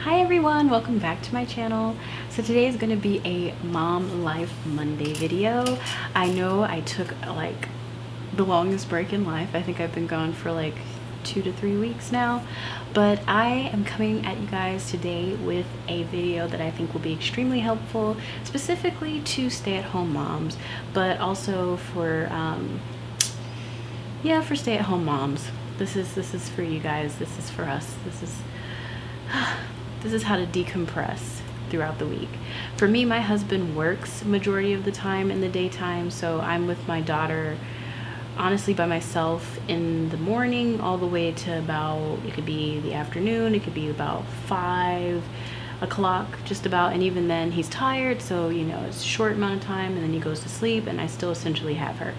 Hi everyone, welcome back to my channel. So today is going to be a Mom Life Monday video. I know I took like the longest break in life. I think I've been gone for like 2 to 3 weeks now, but I am coming at you guys today with a video that I think will be extremely helpful, specifically to stay-at-home moms, but also for for stay-at-home moms. This is for you guys. This is for us. This is how to decompress throughout the week. For me, my husband works majority of the time in the daytime, so I'm with my daughter honestly by myself in the morning all the way to about, it could be the afternoon, it could be about 5 o'clock just about, and even then he's tired, so you know, it's a short amount of time and then he goes to sleep and I still essentially have her.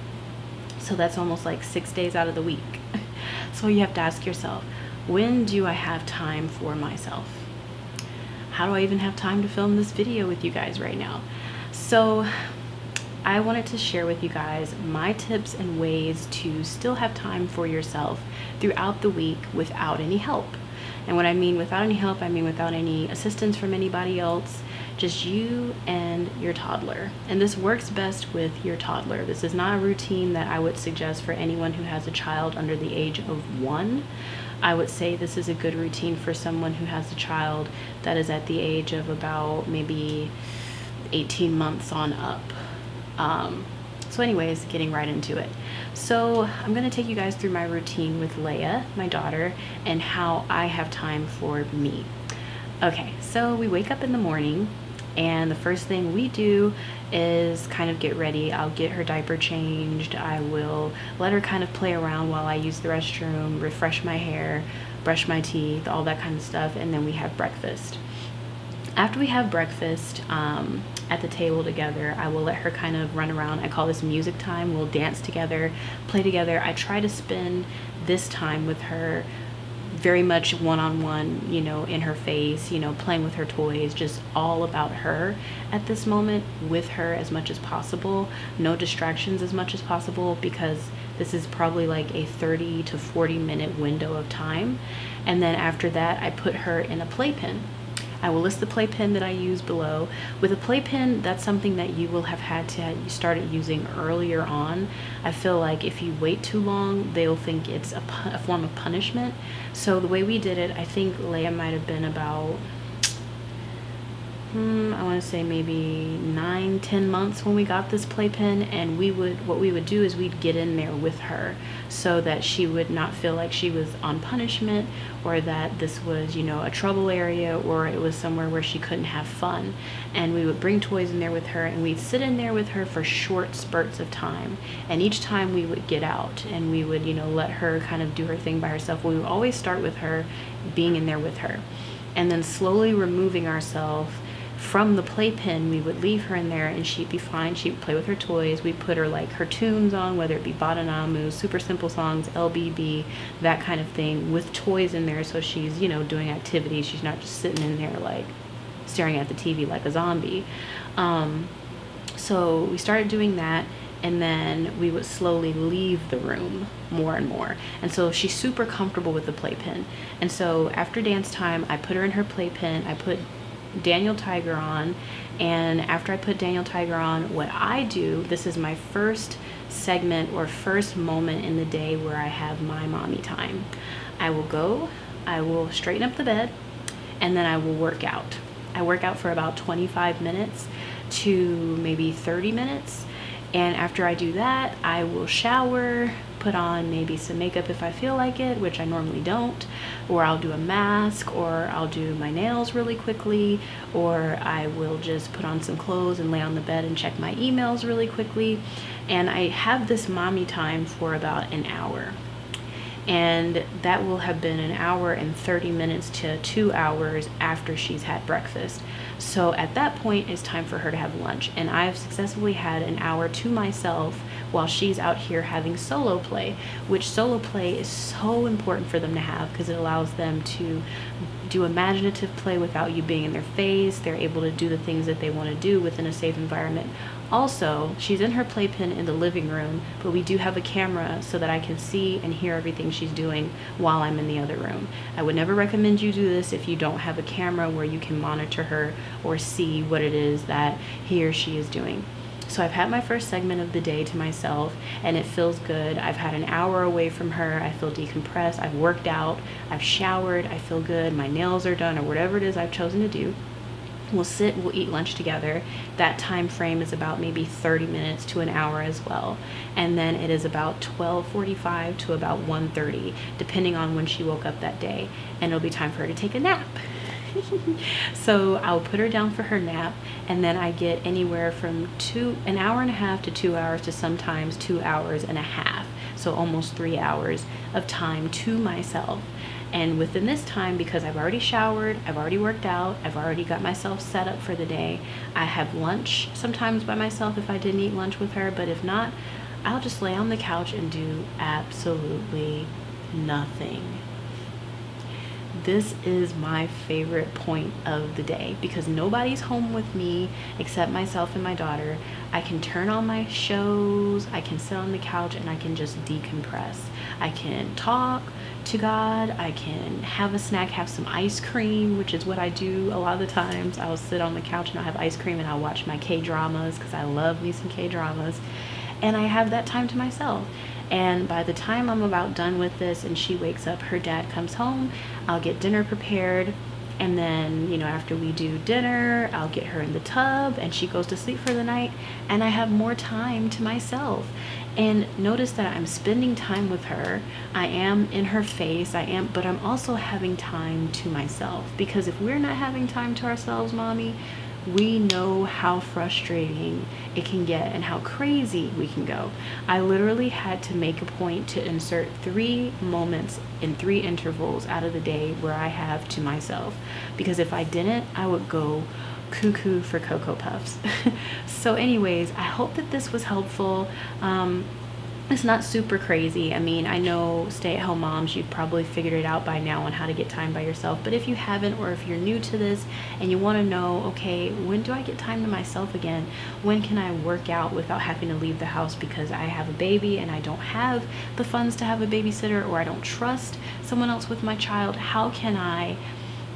So that's almost like 6 days out of the week. So you have to ask yourself, when do I have time for myself? How do I even have time to film this video with you guys right now? So I wanted to share with you guys my tips and ways to still have time for yourself throughout the week without any help. And when I mean without any help, I mean without any assistance from anybody else, just you and your toddler. And this works best with your toddler. This is not a routine that I would suggest for anyone who has a child under the age of 1. I would say this is a good routine for someone who has a child that is at the age of about maybe 18 months on up. So anyways, getting right into it. So I'm gonna take you guys through my routine with Leia, my daughter, and how I have time for me. Okay, so we wake up in the morning and the first thing we do is kind of get ready. I'll get her diaper changed. I will let her kind of play around while I use the restroom, refresh my hair, brush my teeth, all that kind of stuff, and then we have breakfast. After we have breakfast at the table together, I will let her kind of run around. I call this music time. We'll dance together, play together. I try to spend this time with her very much one-on-one, you know, in her face, you know, playing with her toys, just all about her at this moment, with her as much as possible, no distractions as much as possible, because this is probably like a 30 to 40 minute window of time. And then after that, I put her in a playpen. I will list the playpen that I use below. With a playpen, that's something that you will have had to start using earlier on. I feel like if you wait too long, they'll think it's a form of punishment. So the way we did it, I think Leia might have been about, I want to say maybe 9-10 months when we got this playpen, and what we would do is we'd get in there with her so that she would not feel like she was on punishment, or that this was, you know, a trouble area, or it was somewhere where she couldn't have fun. And we would bring toys in there with her, and we'd sit in there with her for short spurts of time, and each time we would get out and we would, you know, let her kind of do her thing by herself. We would always start with her being in there with her, and then slowly removing ourselves from the playpen. We would leave her in there and she'd be fine. She'd play with her toys. We'd put her like her tunes on, whether it be Badanamu, super simple songs, LBB, that kind of thing, with toys in there, so she's, you know, doing activities. She's not just sitting in there like staring at the TV like a zombie. So we started doing that, and then we would slowly leave the room more and more. And so she's super comfortable with the playpen. And so after dance time, I put her in her playpen. I put Daniel Tiger on, and after I put Daniel Tiger on, what I do, this is my first segment or first moment in the day where I have my mommy time. I will straighten up the bed, and then I will work out. I work out for about 25 minutes to maybe 30 minutes. And after I do that, I will shower, put on maybe some makeup if I feel like it, which I normally don't, or I'll do a mask, or I'll do my nails really quickly, or I will just put on some clothes and lay on the bed and check my emails really quickly. And I have this mommy time for about an hour. And that will have been an hour and 30 minutes to 2 hours after she's had breakfast. So at that point, it's time for her to have lunch. And I've successfully had an hour to myself while she's out here having solo play, which solo play is so important for them to have, because it allows them to do imaginative play without you being in their face. They're able to do the things that they want to do within a safe environment Also, she's in her playpen in the living room, but we do have a camera so that I can see and hear everything she's doing while I'm in the other room. I would never recommend you do this if you don't have a camera where you can monitor her or see what it is that he or she is doing. So I've had my first segment of the day to myself, and it feels good. I've had an hour away from her. I feel decompressed. I've worked out. I've showered. I feel good. My nails are done, or whatever it is I've chosen to do. We'll sit, we'll eat lunch together. That time frame is about maybe 30 minutes to an hour as well. And then it is about 12:45 to about 1:30, depending on when she woke up that day. And it'll be time for her to take a nap. So I'll put her down for her nap, and then I get anywhere from an hour and a half to 2 hours to sometimes 2 hours and a half. So almost 3 hours of time to myself. And within this time, because I've already showered, I've already worked out, I've already got myself set up for the day, I have lunch sometimes by myself if I didn't eat lunch with her, but if not, I'll just lay on the couch and do absolutely nothing. This is my favorite point of the day because nobody's home with me except myself and my daughter. I can turn on my shows, I can sit on the couch, and I can just decompress. I can talk to God, I can have a snack, have some ice cream, which is what I do a lot of the times. I'll sit on the couch and I'll have ice cream and I'll watch my K-dramas because I love me some K-dramas. And I have that time to myself. And by the time I'm about done with this and she wakes up, her dad comes home, I'll get dinner prepared. And then, after we do dinner, I'll get her in the tub and she goes to sleep for the night, and I have more time to myself. And notice that I'm spending time with her. I am in her face, but I'm also having time to myself, because if we're not having time to ourselves, mommy, we know how frustrating it can get and how crazy we can go. I literally had to make a point to insert 3 moments in 3 intervals out of the day where I have to myself, because if I didn't, I would go cuckoo for Cocoa Puffs. So anyways, I hope that this was helpful. It's not super crazy. I mean, I know stay-at-home moms, you've probably figured it out by now on how to get time by yourself. But if you haven't, or if you're new to this and you want to know, okay, when do I get time to myself again? When can I work out without having to leave the house because I have a baby and I don't have the funds to have a babysitter, or I don't trust someone else with my child? How can I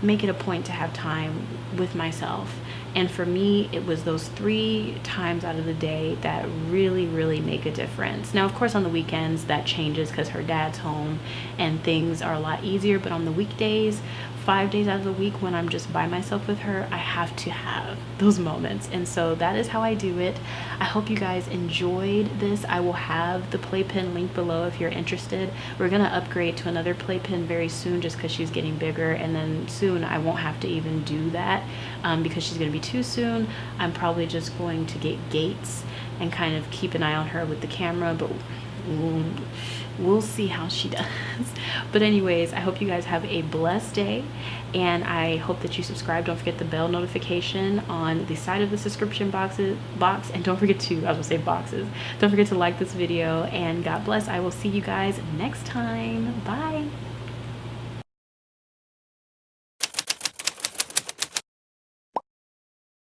make it a point to have time with myself? And for me, it was those 3 times out of the day that really, really make a difference. Now, of course, on the weekends, that changes because her dad's home and things are a lot easier. But on the weekdays, 5 days out of the week when I'm just by myself with her, I have to have those moments. And so that is how I do it. I hope you guys enjoyed this. I will have the playpen link below if you're interested. We're going to upgrade to another playpen very soon just because she's getting bigger. And then soon I won't have to even do that because she's going to be too soon. I'm probably just going to get gates and kind of keep an eye on her with the camera, but we'll see how she does. But anyways, I hope you guys have a blessed day, and I hope that you subscribe. Don't forget the bell notification on the side of the subscription box, and don't forget to, I was gonna say boxes, don't forget to like this video, and God bless. I will see you guys next time. Bye.